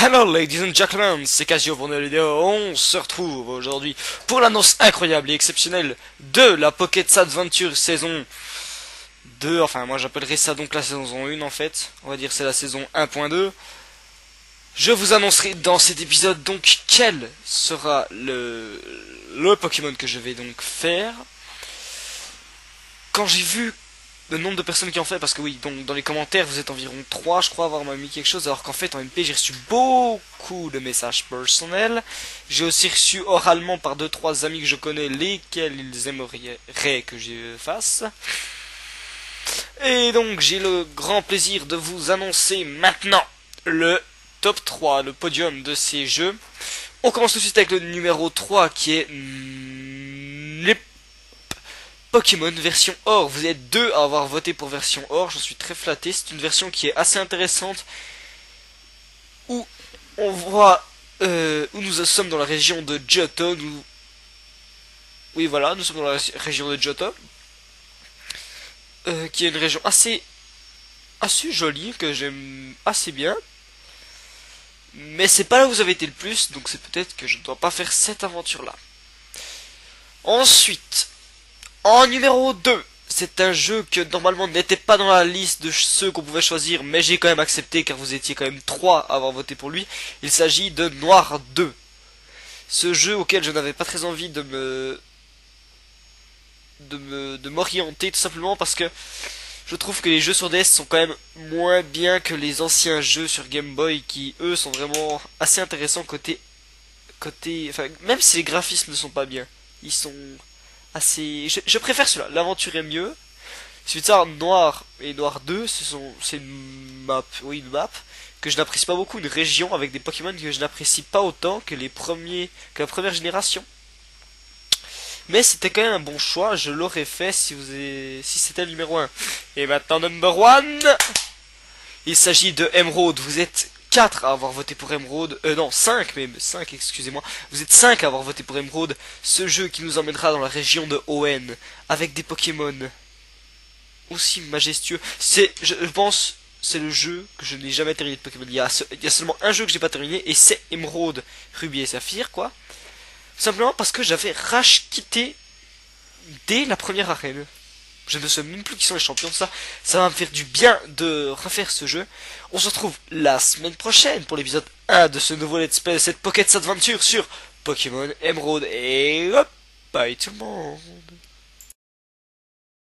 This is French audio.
Hello ladies and gentlemen, c'est Casio pour une vidéo. On se retrouve aujourd'hui pour l'annonce incroyable et exceptionnelle de la Pocket Adventure saison 2. Enfin moi j'appellerais ça donc la saison 1 en fait. On va dire c'est la saison 1.2. Je vous annoncerai dans cet épisode donc quel sera le Pokémon que je vais donc faire. Quand j'ai vu le nombre de personnes qui en fait, parce que oui, donc dans les commentaires vous êtes environ 3 je crois avoir mis quelque chose, alors qu'en fait en MP j'ai reçu beaucoup de messages personnels. J'ai aussi reçu oralement par 2-3 amis que je connais lesquels ils aimeraient que je fasse. Et donc j'ai le grand plaisir de vous annoncer maintenant le top 3, le podium de ces jeux. On commence tout de suite avec le numéro 3 qui est les Pokémon version or. Vous êtes 2 à avoir voté pour version or, j'en suis très flatté. C'est une version qui est assez intéressante, où on voit où nous sommes dans la région de Johto. Oui voilà, nous sommes dans la région de Johto, qui est une région assez jolie, que j'aime assez bien. Mais c'est pas là où vous avez été le plus, donc c'est peut-être que je ne dois pas faire cette aventure là. Ensuite, en numéro 2, c'est un jeu que normalement n'était pas dans la liste de ceux qu'on pouvait choisir, mais j'ai quand même accepté car vous étiez quand même 3 à avoir voté pour lui. Il s'agit de Noir 2. Ce jeu auquel je n'avais pas très envie de m'orienter, tout simplement parce que je trouve que les jeux sur DS sont quand même moins bien que les anciens jeux sur Game Boy qui eux sont vraiment assez intéressants enfin, même si les graphismes ne sont pas bien, ils sont assez, je préfère cela. L'aventure est mieux. Suite ça, Noir et Noir 2, c'est une map, oui une map que je n'apprécie pas beaucoup, une région avec des Pokémon que je n'apprécie pas autant que la première génération. Mais c'était quand même un bon choix, je l'aurais fait si c'était le numéro 1. Et maintenant number 1, il s'agit de Emerald. Vous êtes 4 à avoir voté pour Emerald, non 5 même, 5 excusez-moi, vous êtes 5 à avoir voté pour Emerald, ce jeu qui nous emmènera dans la région de Hoenn, avec des Pokémon aussi majestueux. Je pense, c'est le jeu que je n'ai jamais terminé de Pokémon. Il y a seulement un jeu que j'ai pas terminé, et c'est Emerald, Ruby et Saphir, quoi. Simplement parce que j'avais rage quitté dès la première arène. Je ne sais même plus qui sont les champions de ça. Ça va me faire du bien de refaire ce jeu. On se retrouve la semaine prochaine pour l'épisode 1 de ce nouveau let's play, cette Pocket Adventure sur Pokémon Emerald. Et hop, bye tout le monde.